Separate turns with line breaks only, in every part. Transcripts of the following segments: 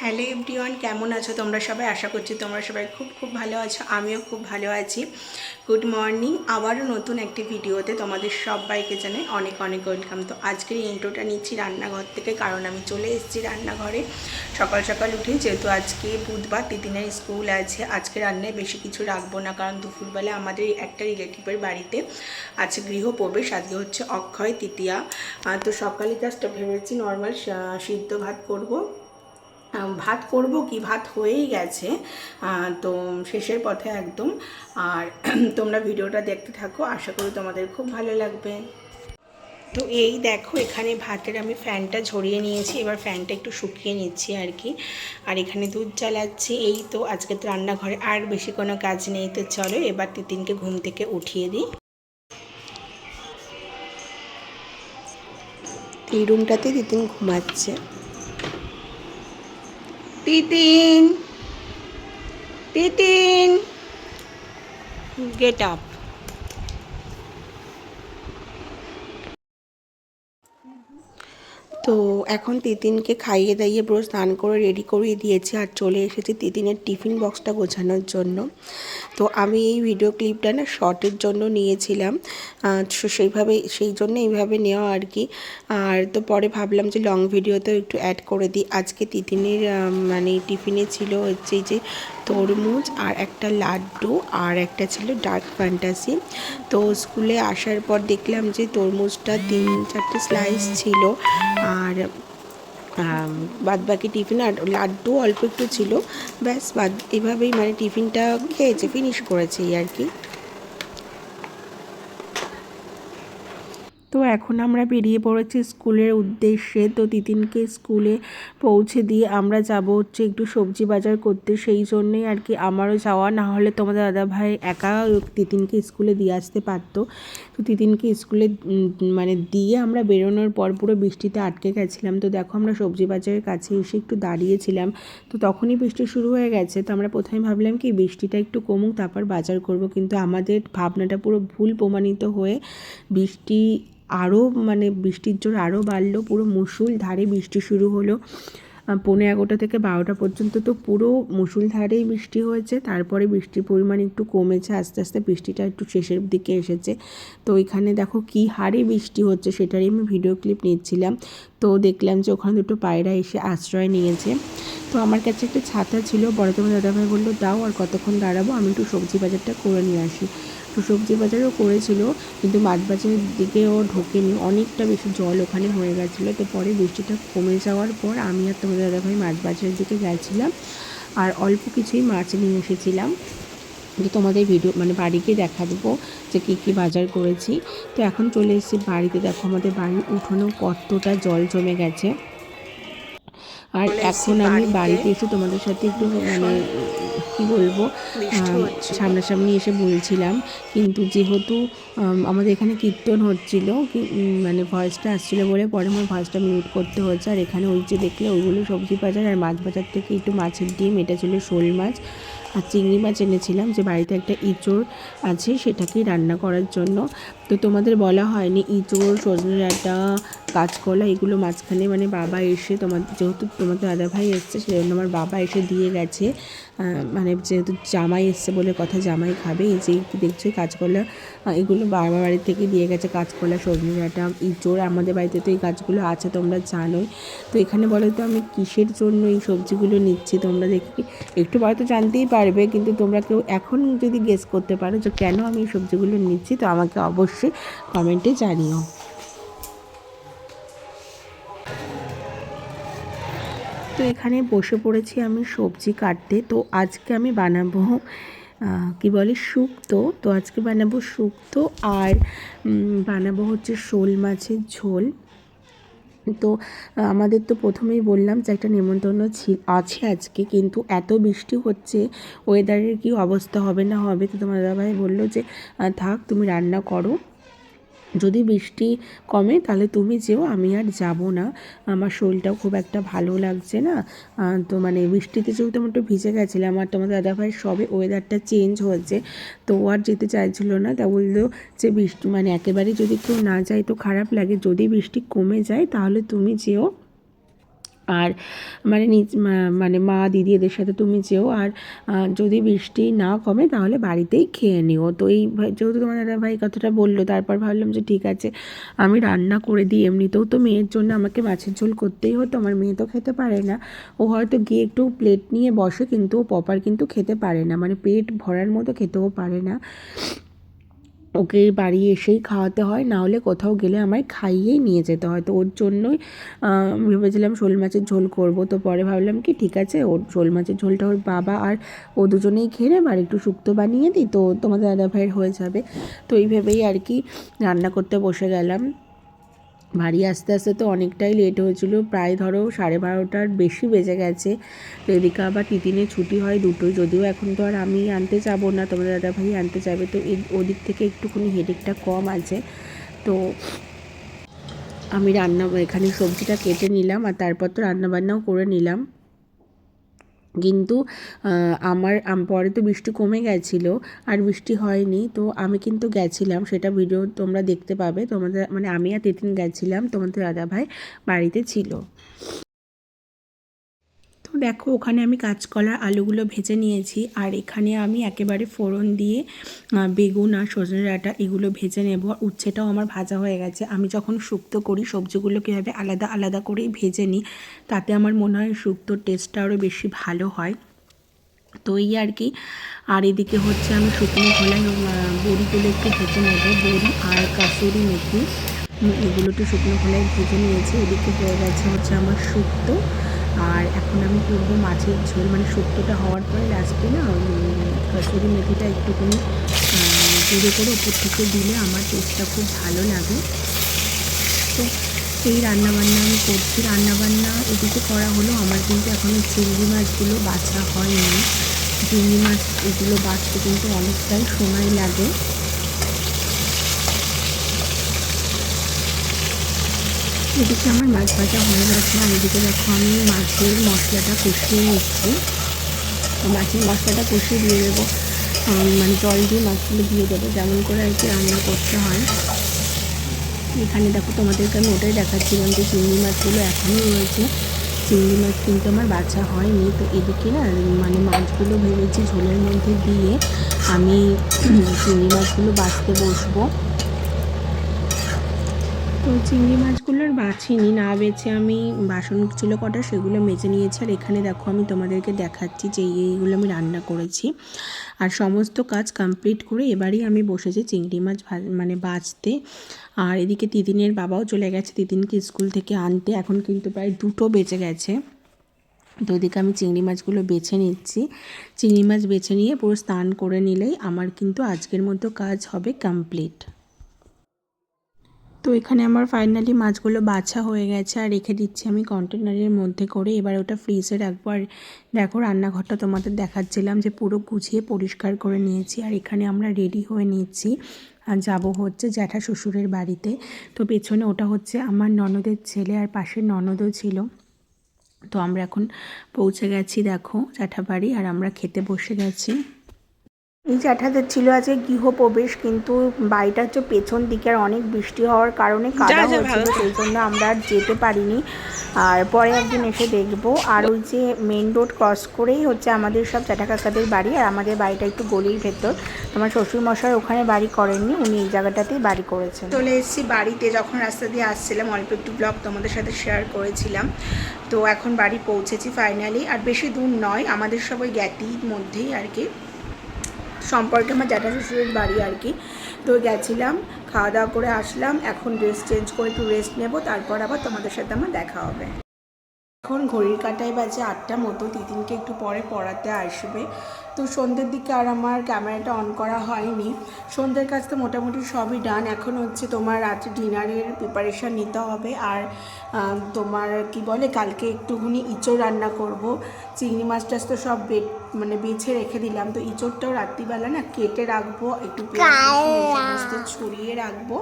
Hello everyone, কেমন আছো তোমরা সবাই? আশা করছি তোমরা সবাই খুব খুব ভালো আছো। আমিও খুব ভালো আছি। Good morning. আবারও নতুন একটি ভিডিওতে তোমাদের সবাইকে জানাই অনেক অনেক ওয়েলকাম। তো আজকের ইন্ট্রোটা নিচ্ছি রান্নাঘর থেকে, কারণ আমি চলে এসেছি রান্নাঘরে সকাল সকাল উঠে। যেহেতু আজকে বুধবার, তিতিনের স্কুল আছে, আজকে রান্নায় বেশি কিছু রাখবো না, কারণ দুপুরবেলা আমাদের একটা রিলেটিভের বাড়িতে আছে গৃহপ্রবেশ। আজকে হচ্ছে অক্ষয় তৃতীয়া। তো সকালে জাস্ট ভেবেছি নর্মাল সিদ্ধ ভাত করবো। ভাত করব কি, ভাত হয়েই গেছে। তো শেষের পথে একদম। আর তোমরা ভিডিওটা দেখতে থাকো, আশা করি তোমাদের খুব ভালো লাগবে। তো এই দেখো, এখানে ভাতের আমি ফ্যানটা ঝরিয়ে নিয়েছি, এবার ফ্যানটা একটু শুকিয়ে নিচ্ছি আর কি। আর এখানে দুধ জ্বালাচ্ছি। এই তো আজকে তো রান্নাঘরে আর বেশি কোনো কাজ নেই। তো চলো এবার তিতিনকে ঘুম থেকে উঠিয়ে দিই। এই রুমটাতে তিতিন ঘুমাচ্ছে। তিতিন, তিতিন, গেট আপ। তো এখন তিতিনকে খাইয়ে দাইয়ে পুরো স্নান করে রেডি করিয়ে দিয়েছি, আর চলে এসেছি তিতিনের টিফিন বক্সটা গোছানোর জন্য। তো আমি এই ভিডিও ক্লিপটা না শর্টের জন্য নিয়েছিলাম, সেই জন্য এইভাবে নেওয়া আর কি। আর তো পরে ভাবলাম যে লং ভিডিওতেও একটু অ্যাড করে দিই। আজকে তিতিনের মানে টিফিনে ছিল হচ্ছে যে তরমুজ আর একটা লাড্ডু আর একটা ছিল ডার্ক ফ্যান্টাসি। তো স্কুলে আসার পর দেখলাম যে তরমুজটা 3-4টে স্লাইস ছিল, আর বাদ বাকি টিফিন আর লাড্ডু অল্প একটু ছিল, ব্যাস। এভাবেই মানে টিফিনটা খেয়েছে, ফিনিশ করেছে এই আর কি। তো এখন আমরা বেরিয়ে পড়েছি স্কুলের উদ্দেশ্যে। তো তিতিনকে স্কুলে পৌঁছে দিয়ে আমরা যাব হচ্ছে একটু সবজি বাজার করতে, সেই জন্যেই আর কি আমারও যাওয়া। না হলে তোমাদের দাদাভাই একা তিতিনকে স্কুলে দিয়ে আসতে পারতো। তো তিতিনকে স্কুলে মানে দিয়ে আমরা বেরোনোর পর পুরো বৃষ্টিতে আটকে গেছিলাম। তো দেখো আমরা সবজি বাজারের কাছে এসে একটু দাঁড়িয়েছিলাম, তো তখনই বৃষ্টি শুরু হয়ে গেছে। তো আমরা প্রথমে ভাবলাম কি বৃষ্টিটা একটু কমুক তারপর বাজার করব, কিন্তু আমাদের ভাবনাটা পুরো ভুল প্রমাণিত হয়ে বৃষ্টি আরও মানে বৃষ্টির জোর আরও বাড়লো। পুরো মুষলধারে বৃষ্টি শুরু হলো 11:30 থেকে 12টা পর্যন্ত। তো পুরো মুষলধারেই বৃষ্টি হয়েছে। তারপরে বৃষ্টির পরিমাণ একটু কমেছে, আস্তে আস্তে বৃষ্টিটা একটু শেষের দিকে এসেছে। তো এখানে দেখো কী হারে বৃষ্টি হচ্ছে, সেটারই আমি ভিডিও ক্লিপ নিচ্ছিলাম। তো দেখলাম যে ওখানে দুটো পায়রা এসে আশ্রয় নিয়েছে। তো আমার কাছে একটা ছাতা ছিল, বড় তোমার দাদাভাই বললো দাও, আর কতক্ষণ দাঁড়াবো, আমি একটু সবজি বাজারটা করে নিয়ে আসি। তো সবজি বাজারও করেছিল, কিন্তু মাছ বাজারের দিকেও ঢোকেনি, অনেকটা বেশি জল ওখানে হয়ে গেছিলো। তো পরে বৃষ্টিটা কমে যাওয়ার পর আমি আর তোমাদের দাদাভাই মাছ বাজারের দিকে গেছিলাম, আর অল্প কিছুই মাছ নিয়ে এসেছিলাম। যে তোমাদের ভিডিও মানে বাড়ি গিয়ে দেখা দেবো যে কী কী বাজার করেছি। তো এখন চলে এসেছি বাড়িতে। দেখো আমাদের বাড়ির উঠোনেও কতটা জল জমে গেছে। আর এখন আমি বাড়িতে এসে তোমাদের সাথে একটু মানে কী বলবো, সামনাসামনি এসে বলছিলাম, কিন্তু যেহেতু আমাদের এখানে কীর্তন হচ্ছিল, মানে ভয়েসটা আসছিলো বলে পরে আমার ভয়েসটা মিউট করতে হচ্ছে। আর এখানে ওই যে দেখলে ওইগুলো সবজি বাজার, আর মাছ বাজার থেকে একটু মাছের ডিম, এটা ছিল শোল মাছ, আর চিংড়ি মাছ এনেছিলাম, যে বাড়িতে একটা ইঁচড় আছে সেটাকেই রান্না করার জন্য। তো তোমাদের বলা হয়নি ইঁচড়, সজনে ডাঁটা, কাঁচকলা এগুলো মাঝখানে মানে বাবা এসে যেহেতু তোমাদের দাদাভাই এসছে সেই জন্য আমার বাবা এসে দিয়ে গেছে। মানে যেহেতু জামাই এসছে বলে কথা, জামাই খাবে। এই যে দেখছো কাঁচকলা, এগুলো বাবা বাড়ি থেকে দিয়ে গেছে। কাঁচকলা, সজনে ডাঁটা, ইঁচড়, আমাদের বাড়িতে তো এই গাছগুলো আছে তোমরা জানোই। তো এখানে বলো তো আমি কিসের জন্য এই সবজিগুলো নিচ্ছি, তোমরা দেখি একটু পরে তো জানতেই পারবে, কিন্তু তোমরা কেউ এখন যদি গেস করতে পারো যে কেন আমি এই সবজিগুলো নিচ্ছি, তো আমাকে অবশ্যই কমেন্টে জানিও। তো এখানে বসে পড়েছি আমি সবজি কাটতে। তো আজকে আমি বানাবো কি বলে শুক্তো। তো আজকে বানাবো শুক্তো, আর বানাবো হচ্ছে শোল মাছের ঝোল। তো আমাদের তো প্রথমেই বললাম যে একটা নেমন্তন্ন আছে আজকে, কিন্তু এত বৃষ্টি হচ্ছে, ওয়েদারের কী অবস্থা হবে না হবে। তো তোমার দাদাভাই বললো যে থাক তুমি রান্না করো, যদি বৃষ্টি কমে তাহলে তুমি যেও, আমি আর যাব না, আমার শরীরটাও খুব একটা ভালো লাগছে না। তো মানে বৃষ্টিতে যেহেতু আমি একটু ভিজে গেছিলাম, আর তোমাদের দাদাভাই সবে ওয়েদারটা চেঞ্জ হয়েছে, তো ও আর যেতে চাইছিল না। তা বললো যে বৃষ্টি মানে একেবারেই যদি কেউ না যায় তো খারাপ লাগে, যদি বৃষ্টি কমে যায় তাহলে তুমি যেও, আর মানে মানে মা দিদি এদের সাথে তুমি যেও, আর যদি বৃষ্টি না কমে তাহলে বাড়িতেই খেয়ে নিও। তো এই যেহেতু তোমার দাদা ভাই কথাটা বললো, তারপর ভাবলাম যে ঠিক আছে আমি রান্না করে দিই। এমনিতেও তো মেয়ের জন্য আমাকে মাছের ঝোল করতেই হতো, আমার মেয়ে তো খেতে পারে না। ও হয়তো গিয়ে একটু প্লেট নিয়ে বসে, কিন্তু ও প্রপার কিন্তু খেতে পারে না, মানে পেট ভরার মতো খেতেও পারে না। ওকে বাড়ি এসেই খাওয়াতে হয়, না হলে কোথাও গেলে আমায় খাইয়েই নিয়ে যেতে হয়। তো ওর জন্যই ভেবেছিলাম শোল মাছের ঝোল করব। তো পরে ভাবলাম কি ঠিক আছে, ওর শোল মাছের ঝোলটা ওর বাবা আর ও দুজনেই খেয়ে নেবে, আর একটু শুক্তো বানিয়ে দিই তো তোমাদের দাদা ভাইয়ের হয়ে যাবে। তো এই ভেবেই আর কি রান্না করতে বসে গেলাম। বাড়ি আসতে আসতে তো অনেকটাই লেট হয়েছিল, প্রায় ধরো 12:30টার বেশি বেজে গেছে। তো এদিকে আবার টিফিনের ছুটি হয় দুটোই, যদিও এখন তো আর আমি আনতে যাব না, তোমাদের দাদাভাই আনতে যাবে। তো ওদিক থেকে একটুখানি হেডেকটা কম আছে। তো আমি এখানে সবজিটা কেটে নিলাম, আর তারপর তো রান্নাবান্নাও করে নিলাম। কিন্তু পরে তো বৃষ্টি কমে গেছিলো, আর বৃষ্টি হয়নি। তো আমি কিন্তু গেছিলাম, সেটা ভিডিও তোমরা দেখতে পাবে। তোমাদের মানে আমি আর তিতিন গেছিলাম, তোমাদের দাদাভাই বাড়িতে ছিল। তো দেখো ওখানে আমি কাঁচকলার আলুগুলো ভেজে নিয়েছি, আর এখানে আমি একেবারে ফোড়ন দিয়ে বেগুন আর সজনে ডাঁটা এগুলো ভেজে নেব। আর উচ্ছেটাও আমার ভাজা হয়ে গেছে। আমি যখন শুক্তো করি সবজিগুলো কীভাবে আলাদা আলাদা করেই ভেজে নিই, তাতে আমার মনে হয় শুক্তোর টেস্টটা আরও বেশি ভালো হয়। তো এই আর কি। আর এদিকে হচ্ছে আমি শুকনো খোলায় বড়িগুলো একটু ভেজে নেব, বড়ি আর কাসুরি মেথি এগুলো একটু শুকনো খোলায় ভেজে নিয়েছি। এদিকে হয়ে গেছে হচ্ছে আমার শুক্তো। আর এখন আমি করবো মাছের ঝোল, মানে শুক্তোটা হওয়ার পরে লাস্টে না কাসুরি মেথিটা একটুখানি গুঁড়ো করে ওপর থেকে দিলে আমার টেস্টটা খুব ভালো লাগে। তো এই রান্নাবান্না আমি করছি। রান্নাবান্না এদিকে করা হলো, আমার কিন্তু এখনও চিংড়ি মাছগুলো বাছা হয়নি। চিংড়ি মাছ এগুলো বাছতে কিন্তু অনেকটাই সময় লাগে। এদিকে আমার মাছ ভাজা হয়ে গেছে, আর এদিকে দেখো আমি মাছের মশলাটা কষিয়ে নিচ্ছি। মাছের মশলাটা কষিয়ে দিয়ে দেবো, মানে জল দিয়ে মাছগুলো দিয়ে দেবো, যেমন করে আর কি রান্না করতে হয়। এখানে দেখো তোমাদেরকে আমি ওটাই দেখাচ্ছিলাম যে চিংড়ি মাছগুলো এখনও রয়েছে, চিংড়ি মাছ কিন্তু আমার বাছা হয়নি। তো এদিকে না মানে মাছগুলো ভেবেছি ঝোলের মধ্যে দিয়ে আমি চিংড়ি মাছগুলো বাছতে বসবো। তো চিংড়ি মাছগুলোর বাছিনি, না বেছে আমি বাসন ছিল কটা সেগুলো মেজে নিয়েছি। আর এখানে দেখো আমি তোমাদেরকে দেখাচ্ছি যে এইগুলো আমি রান্না করেছি। আর সমস্ত কাজ কমপ্লিট করে এবারেই আমি বসেছি চিংড়ি মাছ মানে বাছতে। আর এদিকে তিতিনের বাবাও চলে গেছে তিতিনকে স্কুল থেকে আনতে, এখন কিন্তু প্রায় 2টো বেজে গেছে। তো এদিকে আমি চিংড়ি মাছগুলো বেছে নিচ্ছি। চিংড়ি মাছ বেছে নিয়ে পুরো স্নান করে নিলেই আমার কিন্তু আজকের মতো কাজ হবে কমপ্লিট। তো এখানে আমার ফাইনালি মাছগুলো বাছা হয়ে গেছে, আর রেখে দিচ্ছি আমি কন্টেনারের মধ্যে করে। এবার ওটা ফ্রিজে রাখবো। আর দেখো রান্নাঘরটা তোমাদের দেখাচ্ছিলাম যে পুরো গুছিয়ে পরিষ্কার করে নিয়েছি। আর এখানে আমরা রেডি হয়ে নিচ্ছি আর যাবো হচ্ছে জ্যাঠা শ্বশুরের বাড়িতে। তো পেছনে ওটা হচ্ছে আমার ননদের ছেলে, আর পাশে ননদও ছিল। তো আমরা এখন পৌঁছে গেছি দেখো জ্যাঠাবাড়ি, আর আমরা খেতে বসে গেছি। এই জ্যাঠাদের ছিল আজকে গৃহপ্রবেশ, কিন্তু বাড়িটা হচ্ছে পেছন দিকে, আর অনেক বৃষ্টি হওয়ার কারণে কাদা হয়েছিল, সেই জন্য আমরা আর যেতে পারিনি। আর পরে একদিন এসে দেখবো। আর ওই যে মেন রোড ক্রস করেই হচ্ছে আমাদের সব জ্যাঠা কাকাদের বাড়ি, আর আমাদের বাড়িটা একটু গলির ভেতর। তোমার শ্বশুরমশাই ওখানে বাড়ি করেননি, উনি এই জায়গাটাতেই বাড়ি করেছেন। চলে এসেছি বাড়িতে, যখন রাস্তা দিয়ে আসছিলাম অল্প একটু ব্লগ তোমাদের সাথে শেয়ার করেছিলাম। তো এখন বাড়ি পৌঁছেছি ফাইনালি। আর বেশি দূর নয়, আমাদের সবাই জ্ঞাতির মধ্যেই আর কি সম্পর্কে আমার জ্যাঠা শ্বশুরের বাড়ি আর কি। তো গেছিলাম, খাওয়া দাওয়া করে আসলাম, এখন ড্রেস চেঞ্জ করে একটু রেস্ট নেব, তারপর আবার তোমাদের সাথে আমার দেখা হবে। এখন ঘড়ির কাঁটায় বাজে 8টা মতো, তিতিনকে একটু পরে পড়াতে আসবে। তো সন্ধ্যের দিকে আর আমার ক্যামেরাটা অন করা হয়নি। সন্ধ্যের কাজ তো মোটামুটি সবই ডান, এখন হচ্ছে তোমার রাত্রে ডিনারের প্রিপারেশান নিতে হবে। আর তোমার কি বলে কালকে একটুখানি ইঁচড় রান্না করব। চিংড়ি মাছ টাছ তো সব মানে বেছে রেখে দিলাম, তো ইঁচড়টাও রাত্রিবেলা না কেটে রাখবো, একটু সমস্ত ছড়িয়ে রাখবো।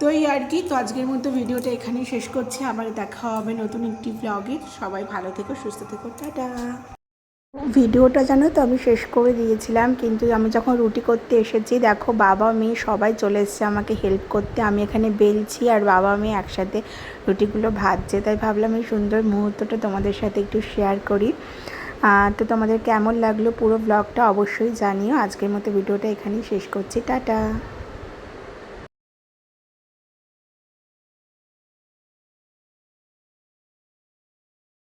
তো এই আর কি। তো আজকের মতো ভিডিওটা এখানেই শেষ করছি, আবার দেখা হবে নতুন একটি ব্লগে। সবাই ভালো থেকো, সুস্থ থেকো, টাটা।
ভিডিওটা জানো তো আমি শেষ করে দিয়েছিলাম, কিন্তু আমি যখন রুটি করতে এসেছি দেখো বাবা মেয়ে সবাই চলে এসেছে আমাকে হেল্প করতে। আমি এখানে বেলছি আর বাবা মেয়ে একসাথে রুটিগুলো ভাজছে, তাই ভাবলাম এই সুন্দর মুহূর্তটা তোমাদের সাথে একটু শেয়ার করি। তো তোমাদের কেমন লাগলো পুরো ব্লগটা অবশ্যই জানিও। আজকের মতো ভিডিওটা এখানেই শেষ করছি, টাটা।